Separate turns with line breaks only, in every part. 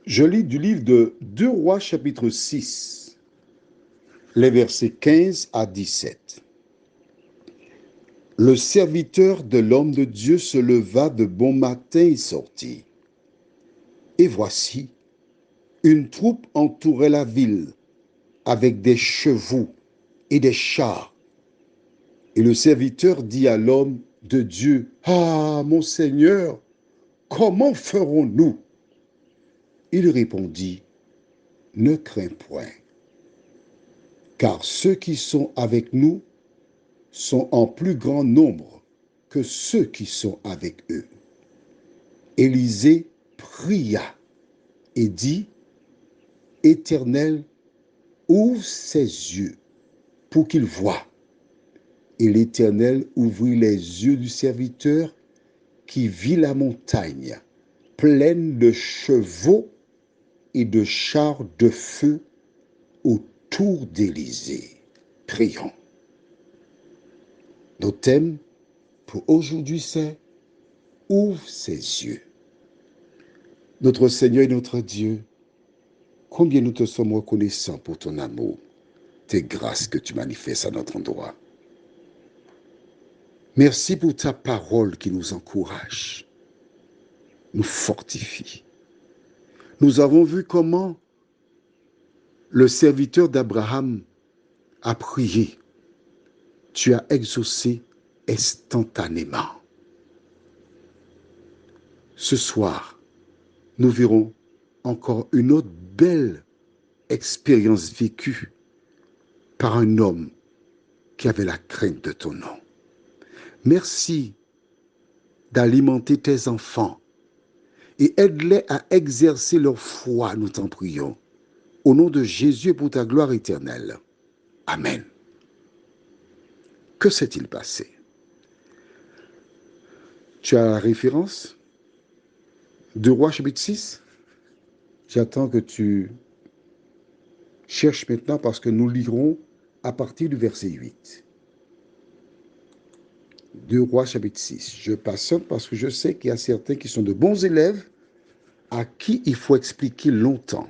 Je lis du livre de 2 Rois chapitre 6, les versets 15 à 17. Le serviteur de l'homme de Dieu se leva de bon matin et sortit. Et voici, une troupe entourait la ville avec des chevaux et des chars. Et le serviteur dit à l'homme de Dieu, « Ah, mon Seigneur, comment ferons-nous » Il répondit, « Ne crains point, car ceux qui sont avec nous sont en plus grand nombre que ceux qui sont avec eux. » Élisée pria et dit, « Éternel, ouvre ses yeux pour qu'il voie. » Et l'Éternel ouvrit les yeux du serviteur qui vit la montagne pleine de chevaux et de chars de feu autour d'Élysée. Prions. Notre thème pour aujourd'hui, c'est « Ouvre ses yeux ». Notre Seigneur et notre Dieu, combien nous te sommes reconnaissants pour ton amour, tes grâces que tu manifestes à notre endroit. Merci pour ta parole qui nous encourage, nous fortifie. Nous avons vu comment le serviteur d'Abraham a prié. Tu as exaucé instantanément. Ce soir, nous verrons encore une autre belle expérience vécue par un homme qui avait la crainte de ton nom. Merci d'alimenter tes enfants et aide-les à exercer leur foi, nous t'en prions. Au nom de Jésus et pour ta gloire éternelle. Amen. Que s'est-il passé? Tu as la référence? 2 Rois chapitre 6? J'attends que tu cherches maintenant parce que nous lirons à partir du verset 8. 2 Rois chapitre 6. Je patiente parce que je sais qu'il y a certains qui sont de bons élèves à qui il faut expliquer longtemps.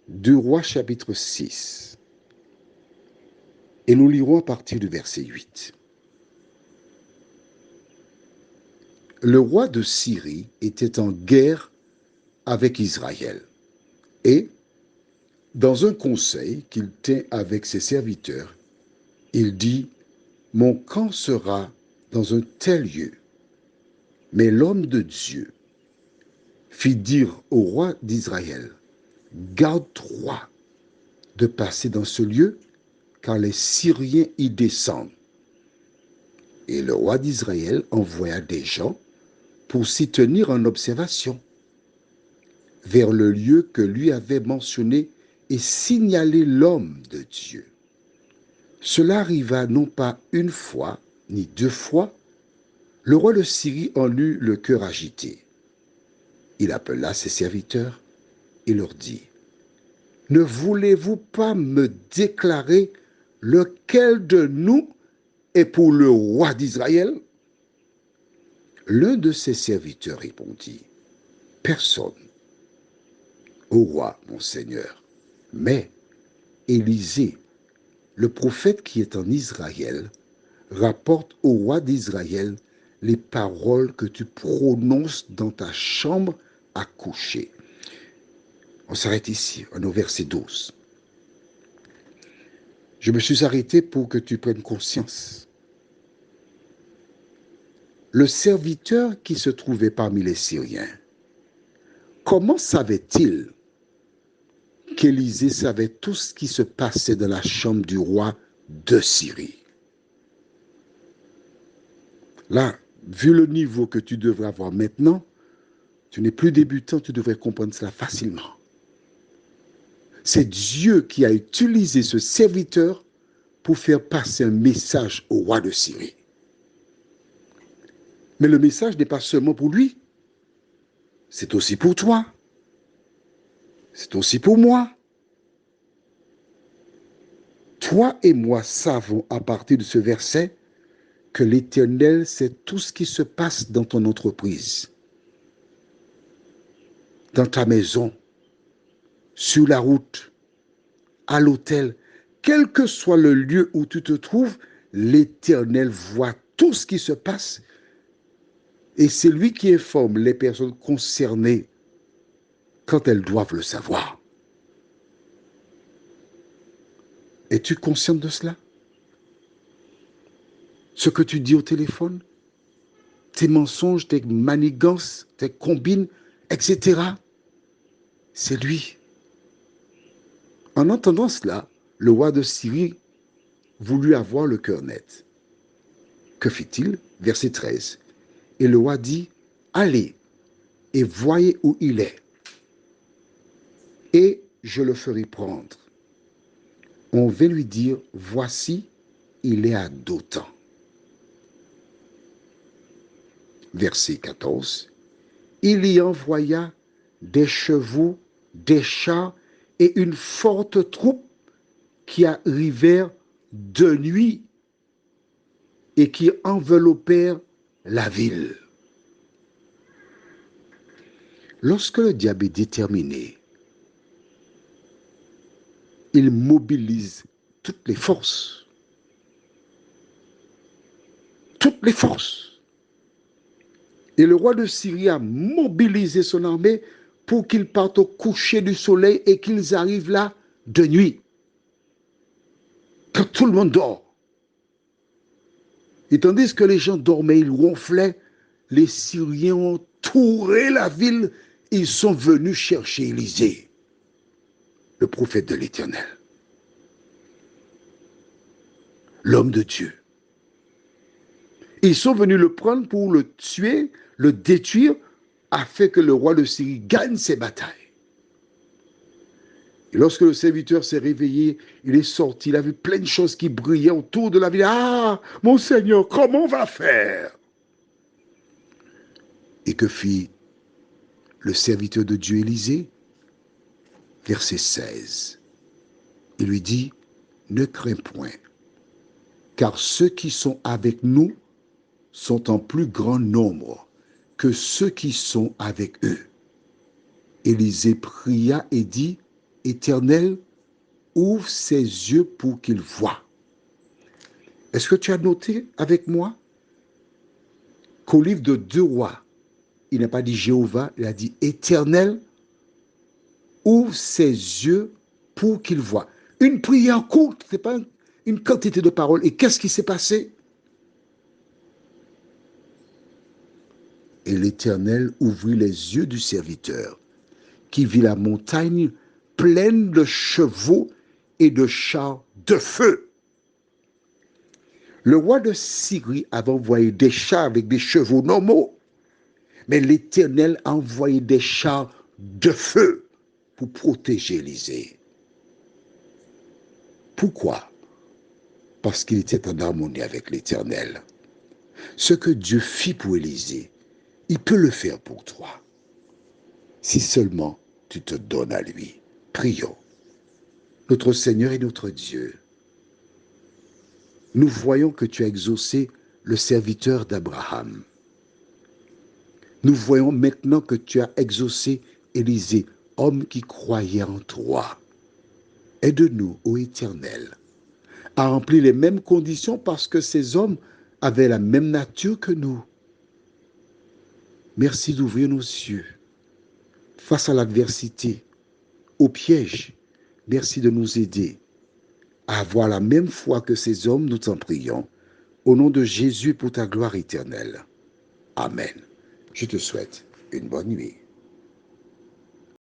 2 Rois chapitre 6. Et nous lirons à partir du verset 8. Le roi de Syrie était en guerre avec Israël. Et, dans un conseil qu'il tint avec ses serviteurs, il dit, « Mon camp sera dans un tel lieu. » Mais l'homme de Dieu fit dire au roi d'Israël, « Garde-toi de passer dans ce lieu, car les Syriens y descendent. » Et le roi d'Israël envoya des gens pour s'y tenir en observation vers le lieu que lui avait mentionné et signalé l'homme de Dieu. Cela arriva non pas une fois, ni deux fois. Le roi de Syrie en eut le cœur agité. Il appela ses serviteurs et leur dit, « Ne voulez-vous pas me déclarer lequel de nous est pour le roi d'Israël ?» L'un de ses serviteurs répondit, « Personne, ô roi, mon Seigneur, mais Élisée, le prophète qui est en Israël, rapporte au roi d'Israël les paroles que tu prononces dans ta chambre à coucher. » On s'arrête ici, on est au verset 12. Je me suis arrêté pour que tu prennes conscience. Le serviteur qui se trouvait parmi les Syriens, comment savait-il qu'Élisée savait tout ce qui se passait dans la chambre du roi de Syrie? Là, vu le niveau que tu devrais avoir maintenant, tu n'es plus débutant, tu devrais comprendre cela facilement. C'est Dieu qui a utilisé ce serviteur pour faire passer un message au roi de Syrie. Mais le message n'est pas seulement pour lui, c'est aussi pour toi, c'est aussi pour moi. Toi et moi savons à partir de ce verset que l'Éternel sait tout ce qui se passe dans ton entreprise, dans ta maison, sur la route, à l'hôtel, quel que soit le lieu où tu te trouves, l'Éternel voit tout ce qui se passe et c'est lui qui informe les personnes concernées quand elles doivent le savoir. Es-tu consciente de cela? Ce que tu dis au téléphone, tes mensonges, tes manigances, tes combines, etc. C'est lui. En entendant cela, le roi de Syrie voulut avoir le cœur net. Que fit-il? Verset 13. Et le roi dit, allez et voyez où il est, et je le ferai prendre. On vint lui dire, voici, il est à Dothan. Verset 14. Il y envoya des chevaux, des chars et une forte troupe qui arrivèrent de nuit et qui enveloppèrent la ville. Lorsque le diable est déterminé, il mobilise toutes les forces. Toutes les forces. Et le roi de Syrie a mobilisé son armée pour qu'ils partent au coucher du soleil et qu'ils arrivent là de nuit. Quand tout le monde dort. Et tandis que les gens dormaient, ils ronflaient, les Syriens ont entouré la ville. Ils sont venus chercher Élisée, le prophète de l'Éternel, l'homme de Dieu. Ils sont venus le prendre pour le tuer, le détruire, afin que le roi de Syrie gagne ses batailles. Et lorsque le serviteur s'est réveillé, il est sorti, il a vu plein de choses qui brillaient autour de la ville. Ah, mon Seigneur, comment on va faire? Et que fit le serviteur de Dieu Élisée? Verset 16. Il lui dit, ne crains point, car ceux qui sont avec nous sont en plus grand nombre que ceux qui sont avec eux. Élisée pria et dit, Éternel, ouvre ses yeux pour qu'il voie. Est-ce que tu as noté avec moi qu'au livre de 2 Rois, il n'a pas dit Jéhovah, il a dit Éternel, ouvre ses yeux pour qu'il voie. Une prière courte, ce n'est pas une quantité de paroles. Et qu'est-ce qui s'est passé? Et l'Éternel ouvrit les yeux du serviteur, qui vit la montagne pleine de chevaux et de chars de feu. Le roi de Syrie avait envoyé des chars avec des chevaux normaux, mais l'Éternel a envoyé des chars de feu pour protéger Élisée. Pourquoi? Parce qu'il était en harmonie avec l'Éternel. Ce que Dieu fit pour Élisée, il peut le faire pour toi. Si seulement tu te donnes à lui. Prions. Notre Seigneur et notre Dieu, nous voyons que tu as exaucé le serviteur d'Abraham. Nous voyons maintenant que tu as exaucé Élisée, homme qui croyait en toi. Aide-nous, ô Éternel, à remplir les mêmes conditions parce que ces hommes avaient la même nature que nous. Merci d'ouvrir nos yeux face à l'adversité, au piège. Merci de nous aider à avoir la même foi que ces hommes, nous t'en prions. Au nom de Jésus pour ta gloire éternelle. Amen. Je te souhaite une bonne nuit.